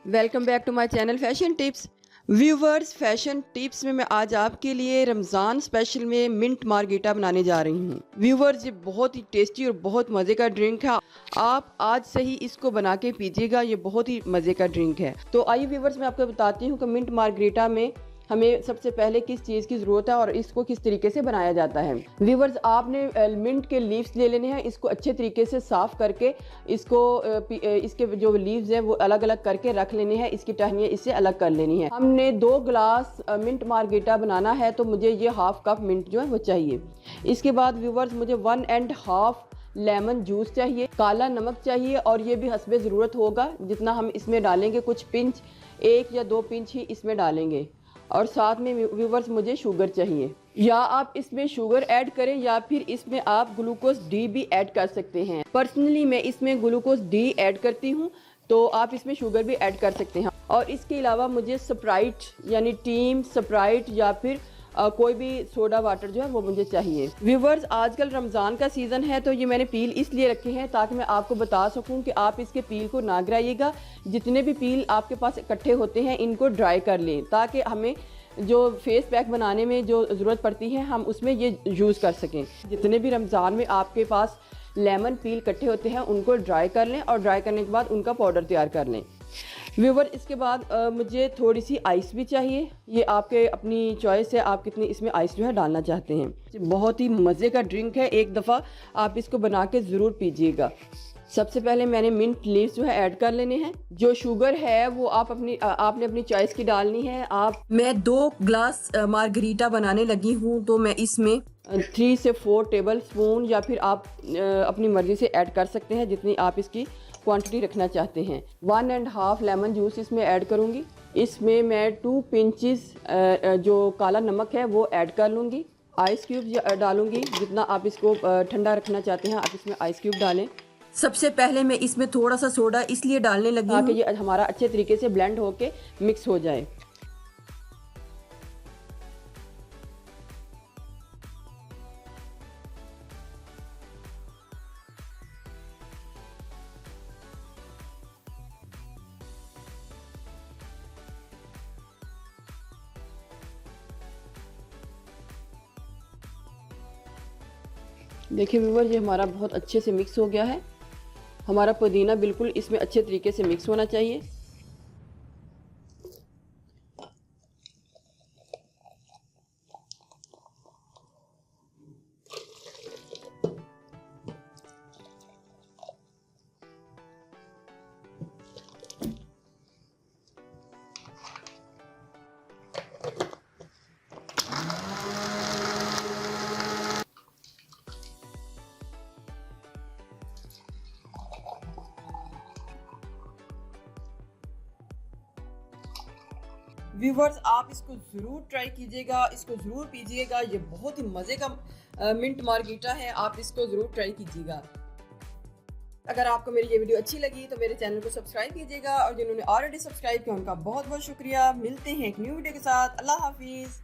Welcome back to my channel fashion tips. Viewers, fashion tips में मैं आज आपके लिए रमज़ान स्पेशल में मिंट मार्गेटा बनाने जा रही हूँ। व्यूवर्स, ये बहुत ही टेस्टी और बहुत मज़े का ड्रिंक है। आप आज से ही इसको बना के पीजिएगा, ये बहुत ही मज़े का ड्रिंक है। तो आइए व्यूवर्स, मैं आपको बताती हूँ कि मिंट मार्गेटा में हमें सबसे पहले किस चीज़ की ज़रूरत है और इसको किस तरीके से बनाया जाता है। व्यूवर्स, आपने मिंट के लीव्स ले लेने हैं। इसको अच्छे तरीके से साफ़ करके इसके जो लीव्स हैं वो अलग अलग करके रख लेने हैं। इसकी टहनियाँ इससे अलग कर लेनी है। हमने 2 गिलास मिंट मार्गेटा बनाना है, तो मुझे ये हाफ कप मिंट जो है वो चाहिए। इसके बाद व्यूवर्स, मुझे 1.5 लेमन जूस चाहिए, काला नमक चाहिए और ये भी हस्बे ज़रूरत होगा जितना हम इसमें डालेंगे। कुछ पिंच, 1 या 2 पिंच ही इसमें डालेंगे। और साथ में व्यूवर्स, मुझे शुगर चाहिए। या आप इसमें शुगर ऐड करें या फिर इसमें आप ग्लूकोज डी भी ऐड कर सकते हैं। पर्सनली मैं इसमें ग्लूकोज डी ऐड करती हूँ, तो आप इसमें शुगर भी ऐड कर सकते हैं। और इसके अलावा मुझे स्प्राइट यानी टीम स्प्राइट या फिर कोई भी सोडा वाटर जो है वो मुझे चाहिए। व्यूवर्स, आजकल रमज़ान का सीज़न है, तो ये मैंने पील इसलिए रखे हैं ताकि मैं आपको बता सकूं कि आप इसके पील को ना गिराइएगा। जितने भी पील आपके पास इकट्ठे होते हैं इनको ड्राई कर लें, ताकि हमें जो फेस पैक बनाने में जो ज़रूरत पड़ती है हम उसमें ये यूज़ कर सकें। जितने भी रमज़ान में आपके पास लेमन पील इकट्ठे होते हैं उनको ड्राई कर लें और ड्राई करने के बाद उनका पाउडर तैयार कर लें। व्यूवर, इसके बाद मुझे थोड़ी सी आइस भी चाहिए। ये आपके अपनी चॉइस है, आप कितनी इसमें आइस जो है डालना चाहते हैं। बहुत ही मज़े का ड्रिंक है, एक दफ़ा आप इसको बना के ज़रूर पीजिएगा। सबसे पहले मैंने मिंट लीव्स जो है ऐड कर लेने हैं। जो शुगर है वो आपने अपनी चॉइस की डालनी है। मैं 2 ग्लास मार्गरीटा बनाने लगी हूँ, तो मैं इसमें 3 से 4 टेबल स्पून या फिर आप अपनी मर्ज़ी से ऐड कर सकते हैं जितनी आप इसकी क्वांटिटी रखना चाहते हैं। 1.5 लेमन जूस इसमें ऐड करूँगी। इसमें मैं 2 पिंचेस जो काला नमक है वो ऐड कर लूँगी। आइस क्यूब डालूँगी, जितना आप इसको ठंडा रखना चाहते हैं आप इसमें आइस क्यूब डालें। सबसे पहले मैं इसमें थोड़ा सा सोडा इसलिए डालने लगी ताकि ये हमारा अच्छे तरीके से ब्लेंड होके मिक्स हो जाए। देखिए व्यूवर, ये हमारा बहुत अच्छे से मिक्स हो गया है। हमारा पुदीना बिल्कुल इसमें अच्छे तरीके से मिक्स होना चाहिए। व्यूवर्स, आप इसको ज़रूर ट्राई कीजिएगा, इसको ज़रूर पीजिएगा। ये बहुत ही मज़े का मिंट मार्गेटा है, आप इसको ज़रूर ट्राई कीजिएगा। अगर आपको मेरी ये वीडियो अच्छी लगी तो मेरे चैनल को सब्सक्राइब कीजिएगा और जिन्होंने ऑलरेडी सब्सक्राइब किया उनका बहुत बहुत शुक्रिया। मिलते हैं एक न्यू वीडियो के साथ। अल्लाह हाफिज़।